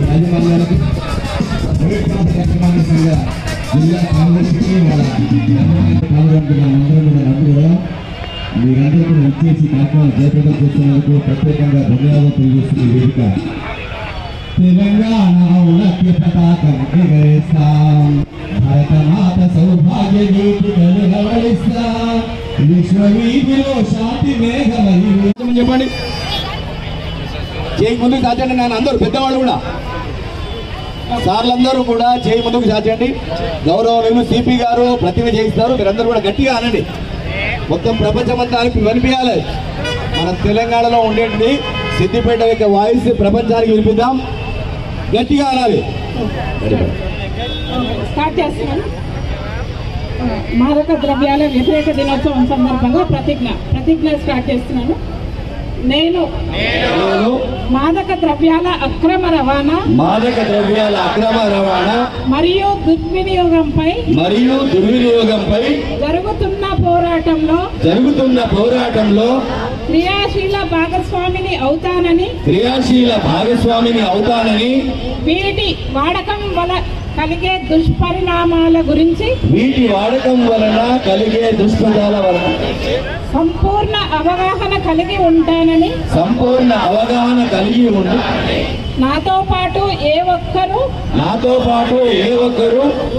యాజమాన్యాలకు జిల్లా కాంగ్రెస్కి వాళ్ళ పాల్గొంటున్న అందరూ కూడా నటులుగా మీరందరూ కూడా ఇచ్చేసి కార్యక్రమం జయప్రదం చేస్తున్నందుకు ప్రత్యేకంగా ధన్యవాదాలు తెలియజేస్తుంది వేదిక. తెలంగాణ ఔన్నత్య పతాకం ఎగరేస్తాం, భారతమాత సౌభాగ్య గీతికలు నవలిస్తాం, విశ్వవీధిలో శాంతి మేఘమై. చెప్పండి, చేయి ముందుకు సాచండి. నేను అందరూ పెద్దవాళ్ళు కూడా సార్లందరూ కూడా చేయి ముందుకు సాచండి. గౌరవనీయులు సిపి గారు ప్రతిజ్ఞ చేయిస్తారు. మీరందరూ కూడా గట్టిగా అనండి, మొత్తం ప్రపంచమంతానికి వినిపించాలి. మన తెలంగాణలో ఉండేది సిద్దిపేట యొక్క వాయిస్ ప్రపంచానికి వినిపిద్దాం, గట్టిగా అనాలి. స్టార్ట్ చేస్తున్నాను. మాదక ద్రవ్యాల వ్యతిరేక దినోత్సవం సందర్భంగా ప్రతిజ్ఞ స్టార్ట్ చేస్తున్నాను. నేను మాదక ద్రవ్యాల అక్రమ రవాణా మరియు దుర్వినియోగంపై జరుగుతున్న పోరాటంలో క్రియాశీల భాగస్వామిని అవుతానని వీటి వాడకం వల్ల కలిగే దుష్పరిణామాల గురించి సంపూర్ణ అవగాహన కలిగి ఉంటానని నాతో పాటు ఏ ఒక్కరూ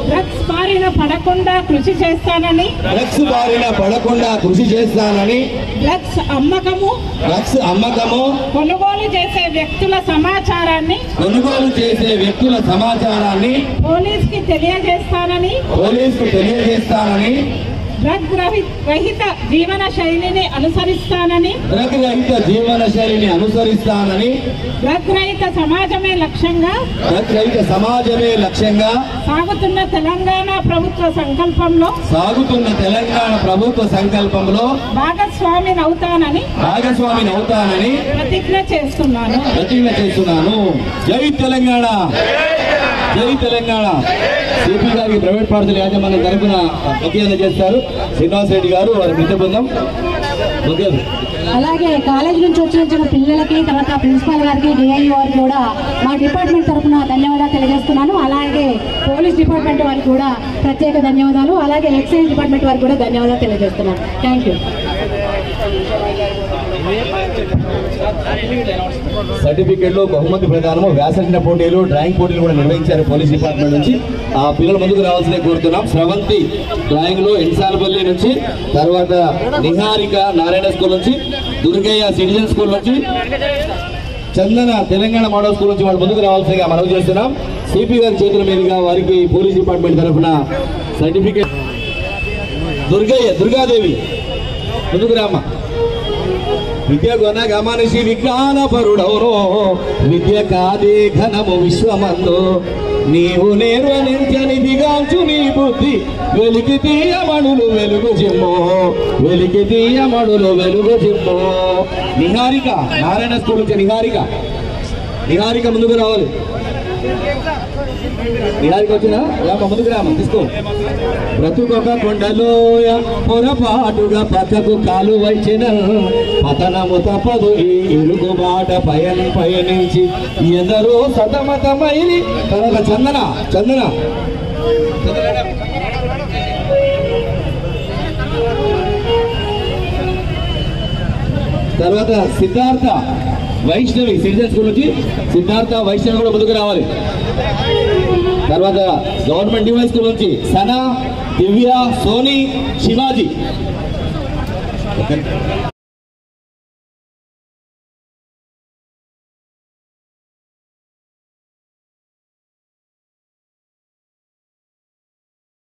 డ్రగ్స్ బారిన పడకుండా కృషి చేస్తానని డ్రగ్స్ అమ్మకము కొనుగోలు చేసే వ్యక్తుల సమాచారాన్ని పోలీసుకి తెలియజేస్తానని డ్రగ్ రహిత జీవన శైలిని అనుసరిస్తానని డ్రగ్ రహిత సమాజమే లక్ష్యంగా సాగుతున్న తెలంగాణ ప్రభుత్వ సంకల్పంలో భాగస్వామిని అవుతానని ప్రతిజ్ఞ చేస్తున్నాను. జై తెలంగాణ, జై తెలంగాణ. సిపి గారికి ప్రైవేట్ పాఠశాల యాజమాన్యం తరఫున ప్రతిజ్ఞ చేస్తారు శ్రీనివాస్ రెడ్డి గారు, వారి మిత్ర బృందం. అలాగే కాలేజ్ నుంచి వచ్చిన పిల్లలకి, తర్వాత ప్రిన్సిపాల్ గారికి, డిఐఈ వారికి కూడా మా డిపార్ట్మెంట్ తరఫున ధన్యవాదాలు తెలియజేస్తున్నాను. అలాగే పోలీస్ డిపార్ట్మెంట్ వారికి కూడా ప్రత్యేక ధన్యవాదాలు, అలాగే ఎక్సైజ్ డిపార్ట్మెంట్ వారికి కూడా ధన్యవాదాలు తెలియజేస్తున్నాను. Thank you. సర్టిఫికెట్లు, బహుమతి ప్రదానము, వ్యాసరచన పోటీలు, డ్రాయింగ్ పోటీలు కూడా నిర్వహించారు పోలీస్ డిపార్ట్మెంట్ నుంచి. ఆ పిల్లలు ముందుకు రావాల్సిందే కోరుతున్నాం. స్రవంతి డ్రాయింగ్ లో ఎన్సాలపల్లి నుంచి, తర్వాత నిహారిక నారాయణ స్కూల్ నుంచి, దుర్గయ్య సిటిజన్ స్కూల్ నుంచి, చందన తెలంగాణ మోడల్ స్కూల్ నుంచి వాళ్ళు ముందుకు రావాల్సిందిగా మనవి చేస్తున్నాం. సిపి గారి చేతుల మీదుగా వారికి పోలీస్ డిపార్ట్మెంట్ తరఫున సర్టిఫికెట్. దుర్గాదేవి ముందుకు రామ. విద్య కొన గమనిషి విజ్ఞాన పరుడవురో, విద్య కాదే ఘనము విశ్వమందు, నీవు నిర్వహించని దిగాంచు నీ బుద్ధి, వెలికి తీయమణులు వెలుగు జిమ్మో. నిహారిక నారాయణ స్కూల్ నుంచి నిహారిక ముందుకు రావాలి. నిహారిక వచ్చినా ముందుకు రామ తీసుకో. బ్రతుకొక కొండలోయ పొరపాటుగా పక్కకు కాలు వచ్చిన, పతనము తప్పదు ఈ ఇరుగు బాట పయనించి, ఎందరో సతమతమైని. తర్వాత చందన తర్వాత సిద్ధార్థ వైష్ణవి సిటిజన్ స్కూల్ నుంచి వైష్ణవి కూడా ముందుకు రావాలి. తర్వాత గవర్నమెంట్ డివైన్ స్కూల్ నుంచి సనా, దివ్య, సోని, శివాజీ.